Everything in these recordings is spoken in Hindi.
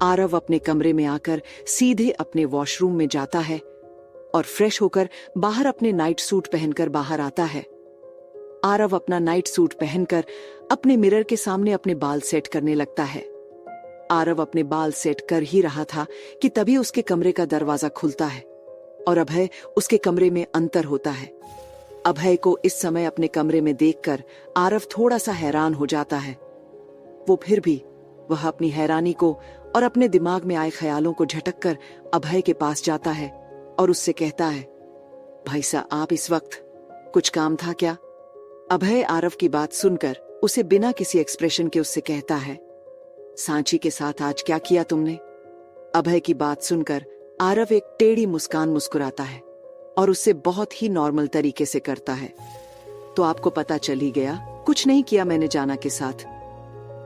आरव अपने कमरे में आकर सीधे अपने वॉशरूम में जाता है और फ्रेश होकर बाहर अपने नाइट सूट पहनकर बाहर आता है। आरव अपना नाइट सूट पहनकर अपने मिरर के सामने अपने बाल सेट करने लगता है। आरव अपने बाल सेट कर ही रहा था कि तभी उसके कमरे का दरवाजा खुलता है और अभय उसके कमरे में अंतर होता है। अभय को इस समय अपने कमरे में देखकर आरव थोड़ा सा हैरान हो जाता है। वो फिर भी वह अपनी हैरानी को और अपने दिमाग में आए ख्यालों को झटक कर अभय के पास जाता है और उससे कहता है, भाई साहब आप इस वक्त कुछ काम था क्या? अभय आरव की बात सुनकर उसे बिना किसी एक्सप्रेशन के उससे कहता है, सांची के साथ आज क्या किया तुमने? अभय की बात सुनकर आरव एक टेढ़ी मुस्कान मुस्कुराता है और उससे बहुत ही नॉर्मल तरीके से करता है, तो आपको पता चल ही गया। कुछ नहीं किया मैंने जाना के साथ,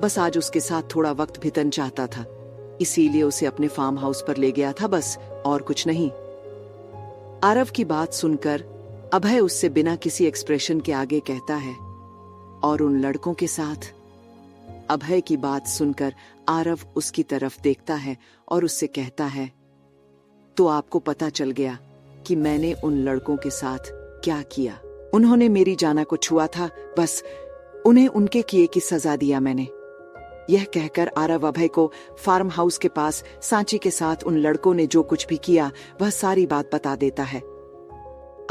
बस आज उसके साथ थोड़ा वक्त बिताना चाहता था, इसीलिए उसे अपने फार्म हाउस पर ले गया था, बस और कुछ नहीं। आरव की बात सुनकर अभय उससे बिना किसी एक्सप्रेशन के आगे कहता है, और उन लड़कों के साथ? अभय की बात सुनकर आरव उसकी तरफ देखता है और उससे कहता है, तो आपको पता चल गया कि मैंने उन लड़कों के साथ क्या किया। उन्होंने मेरी जाना को छुआ था, बस उन्हें उनके किए की सजा दिया मैंने। यह कहकर आरव अभय को फार्म हाउस के पास सांची के साथ उन लड़कों ने जो कुछ भी किया वह सारी बात बता देता है।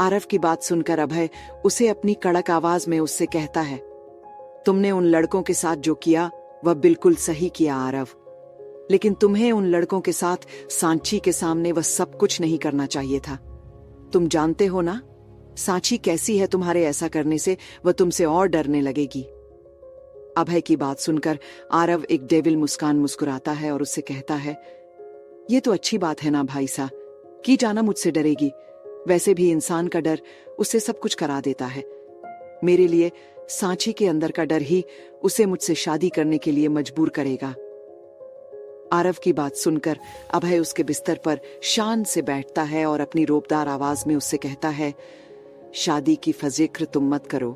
आरव की बात सुनकर अभय उसे अपनी कड़क आवाज में उससे कहता है, तुमने उन लड़कों के साथ जो किया वह बिल्कुल सही किया आरव, लेकिन तुम्हें उन लड़कों के साथ सांची के सामने वह सब कुछ नहीं करना चाहिए था। तुम जानते हो ना सांची कैसी है, तुम्हारे ऐसा करने से वह तुमसे और डरने लगेगी। अभय की बात सुनकर आरव एक डेविल मुस्कान मुस्कुराता है और उससे कहता है, ये तो अच्छी बात है ना भाई साहब कि जाना मुझसे डरेगी, वैसे भी इंसान का डर उससे सब कुछ करा देता है। मेरे लिए सांची के अंदर का डर ही उसे मुझसे शादी करने के लिए मजबूर करेगा। आरव की बात सुनकर अभय उसके बिस्तर पर शान से बैठता है और अपनी रोबदार आवाज में उससे कहता है, शादी की फिक्र तुम मत करो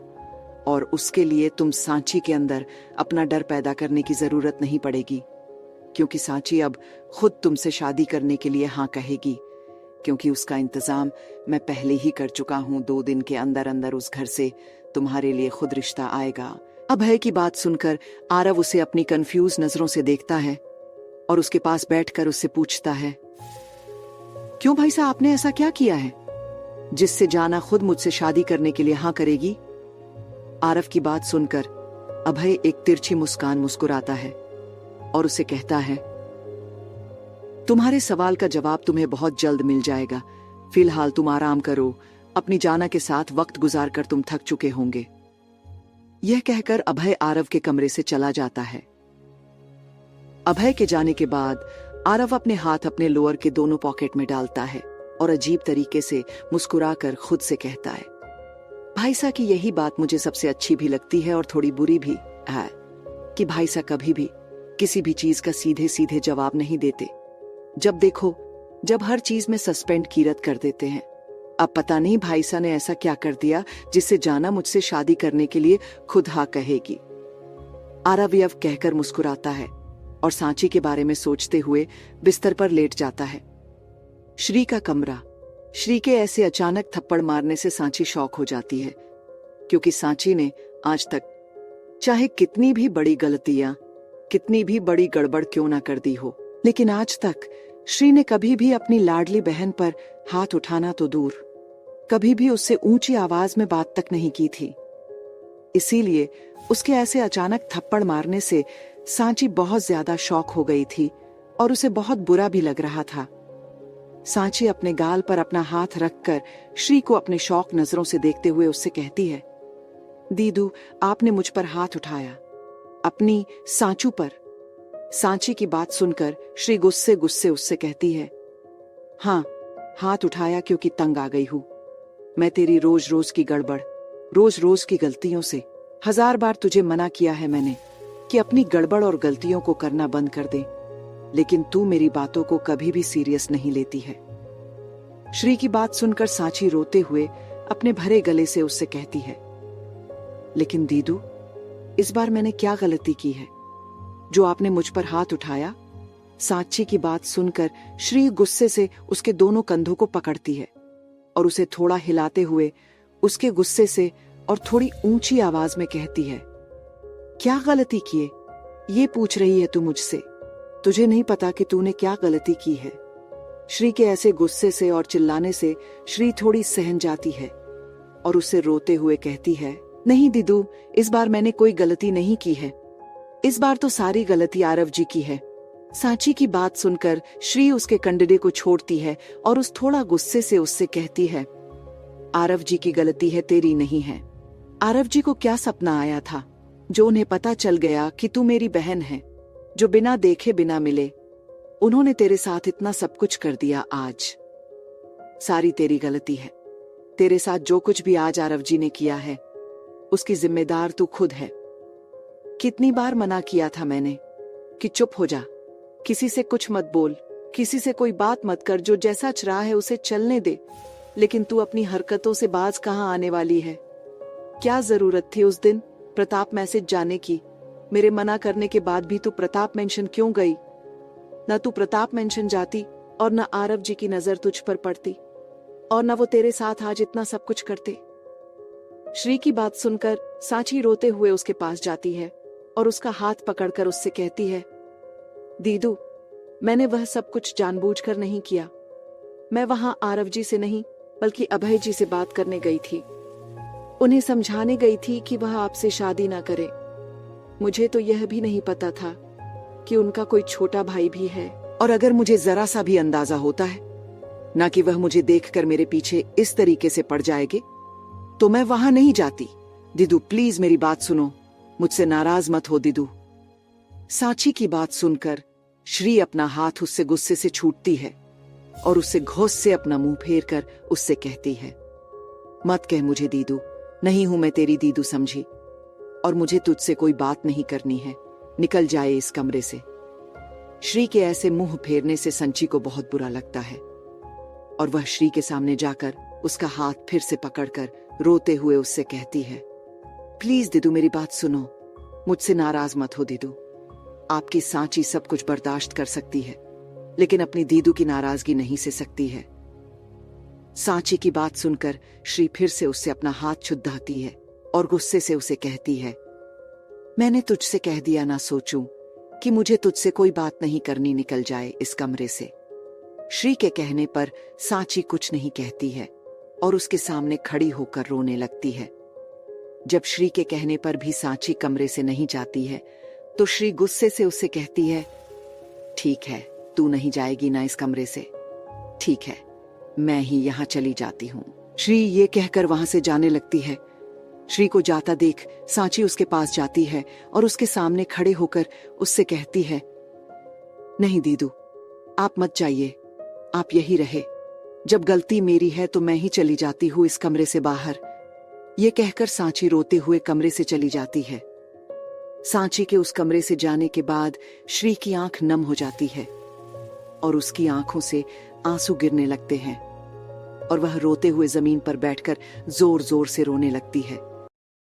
और उसके लिए तुम सांची के अंदर अपना डर पैदा करने की जरूरत नहीं पड़ेगी, क्योंकि सांची अब खुद तुमसे शादी करने के लिए हाँ कहेगी, क्योंकि उसका इंतजाम मैं पहले ही कर चुका हूं। 2 दिन के अंदर अंदर उस घर से तुम्हारे लिए खुद रिश्ता आएगा। अभय की बात सुनकर आरव उसे अपनी कंफ्यूज नजरों से देखता है और उसके पास बैठकर उससे पूछता है, क्यों भाई साहब आपने ऐसा क्या किया है जिससे जाना खुद मुझसे शादी करने के लिए हाँ करेगी? आरव की बात सुनकर अभय एक तिरछी मुस्कान मुस्कुराता है और उसे कहता है, तुम्हारे सवाल का जवाब तुम्हें बहुत जल्द मिल जाएगा। फिलहाल तुम आराम करो, अपनी जाना के साथ वक्त गुजार कर तुम थक चुके होंगे। यह कहकर अभय आरव के कमरे से चला जाता है। अभय के जाने के बाद आरव अपने हाथ अपने लोअर के दोनों पॉकेट में डालता है और अजीब तरीके से मुस्कुराकर खुद से कहता है, भाई साहब की यही बात मुझे सबसे अच्छी भी लगती है और थोड़ी बुरी भी है कि भाई साहब कभी भी किसी भी चीज का सीधे सीधे जवाब नहीं देते। जब देखो जब हर चीज में सस्पेंड की रद्द कर देते हैं। अब पता नहीं भाई साहब ने ऐसा क्या कर दिया जिससे जाना मुझसे शादी करने के लिए खुद हाँ कहेगी। आरव यह कहकर मुस्कुराता है और सांची के बारे में सोचते हुए बिस्तर पर लेट जाता है। श्री का कमरा। श्री के ऐसे अचानक थप्पड़ मारने से सांची शॉक हो जाती है, क्योंकि सांची ने आज तक चाहे कितनी भी बड़ी गलतियां, कितनी भी बड़ी गड़बड़ क्यों ना कर दी हो, लेकिन आज तक श्री ने कभी भी अपनी लाडली बहन पर हाथ उठाना तो दूर, कभी भी उससे ऊंची आवाज में बात तक नहीं की थी। इसीलिए उसके ऐसे अचानक थप्पड़ मारने से सांची बहुत ज्यादा शॉक हो गई थी और उसे बहुत बुरा भी लग रहा था। सांची अपने गाल पर अपना हाथ रखकर श्री को अपने शौक नजरों से देखते हुए उससे कहती है, दीदू आपने मुझ पर हाथ उठाया, अपनी सांचू पर। सांची की बात सुनकर श्री गुस्से गुस्से उससे कहती है, हाँ हाथ उठाया क्योंकि तंग आ गई हूं। मैं तेरी रोज रोज की गड़बड़, रोज रोज की गलतियों से 1000 बार तुझे मना किया है मैंने कि अपनी गड़बड़ और गलतियों को करना बंद कर दे, लेकिन तू मेरी बातों को कभी भी सीरियस नहीं लेती है। श्री की बात सुनकर सांची रोते हुए अपने भरे गले से उससे कहती है, लेकिन दीदू इस बार मैंने क्या गलती की है जो आपने मुझ पर हाथ उठाया? सांची की बात सुनकर श्री गुस्से से उसके दोनों कंधों को पकड़ती है और उसे थोड़ा हिलाते हुए उसके गुस्से से और थोड़ी ऊंची आवाज में कहती है, क्या गलती किए ये पूछ रही है तू मुझसे? तुझे नहीं पता कि तूने क्या गलती की है? श्री के ऐसे गुस्से से और चिल्लाने से श्री थोड़ी सहम जाती है और उससे रोते हुए कहती है, नहीं दीदू, इस बार मैंने कोई गलती नहीं की है। इस बार तो सारी गलती आरव जी की है। सांची की बात सुनकर श्री उसके कंडे को छोड़ती है और उस थोड़ा गुस्से से उससे कहती है, आरव जी की गलती है, तेरी नहीं है। आरव जी को क्या सपना आया था जो उन्हें पता चल गया कि तू मेरी बहन है, जो बिना देखे बिना मिले उन्होंने तेरे साथ इतना सब कुछ कर दिया। आज सारी तेरी गलती है। तेरे साथ जो कुछ भी आज आरव जी ने किया है उसकी जिम्मेदार तू खुद है। कितनी बार मना किया था मैंने कि चुप हो जा, किसी से कुछ मत बोल, किसी से कोई बात मत कर, जो जैसा चरा है उसे चलने दे, लेकिन तू अपनी हरकतों से बाज कहां आने वाली है? क्या जरूरत थी उस दिन प्रताप मैसेज जाने की? मेरे मना करने के बाद भी तू प्रताप मेंशन क्यों गई? न तू प्रताप मेंशन जाती और न आरव जी की नजर तुझ पर पड़ती और न वो तेरे साथ आज इतना सब कुछ करते। श्री की बात सुनकर सांची रोते हुए उसके पास जाती है और उसका हाथ पकड़कर उससे कहती है, दीदू, मैंने वह सब कुछ जानबूझकर नहीं किया। मैं वहां आरव जी से नहीं बल्कि अभय जी से बात करने गई थी। उन्हें समझाने गई थी कि वह आपसे शादी ना करे। मुझे तो यह भी नहीं पता था कि उनका कोई छोटा भाई भी है, और अगर मुझे जरा सा भी अंदाजा होता है ना कि वह मुझे देखकर मेरे पीछे इस तरीके से पड़ जाएगी, तो मैं वहां नहीं जाती। दीदू प्लीज मेरी बात सुनो, मुझसे नाराज मत हो दीदू। सांची की बात सुनकर श्री अपना हाथ उससे गुस्से से छूटती है और उससे घोंस से अपना मुंह फेर कर उससे कहती है, मत कह मुझे दीदू, नहीं हूं मैं तेरी दीदू समझी, और मुझे तुझसे कोई बात नहीं करनी है। निकल जाए इस कमरे से। श्री के ऐसे मुंह फेरने से संची को बहुत बुरा लगता है और वह श्री के सामने जाकर उसका हाथ फिर से पकड़कर रोते हुए उससे कहती है, प्लीज दीदू मेरी बात सुनो, मुझसे नाराज मत हो दीदू। आपकी सांची सब कुछ बर्दाश्त कर सकती है, लेकिन अपनी दीदू की नाराजगी नहीं सह सकती है। सांची की बात सुनकर श्री फिर से उससे अपना हाथ छुड़ाती है और गुस्से से उसे कहती है, मैंने तुझसे कह दिया ना सोचूं कि मुझे तुझसे कोई बात नहीं करनी, निकल जाए इस कमरे से। श्री के कहने पर सांची कुछ नहीं कहती है और उसके सामने खड़ी होकर रोने लगती है। जब श्री के कहने पर भी सांची कमरे से नहीं जाती है तो श्री गुस्से से उससे कहती है, ठीक है, तू नहीं जाएगी ना इस कमरे से? ठीक है, मैं ही यहां चली जाती हूं। श्री ये कहकर वहां से जाने लगती है। श्री को जाता देख सांची उसके पास जाती है और उसके सामने खड़े होकर उससे कहती है, नहीं दीदू, आप मत जाइए, आप यही रहे। जब गलती मेरी है तो मैं ही चली जाती हूँ इस कमरे से बाहर। ये कहकर सांची रोते हुए कमरे से चली जाती है। सांची के उस कमरे से जाने के बाद श्री की आंख नम हो जाती है और उसकी आंखों से आंसू गिरने लगते हैं और वह रोते हुए जमीन पर बैठकर जोर जोर से रोने लगती है।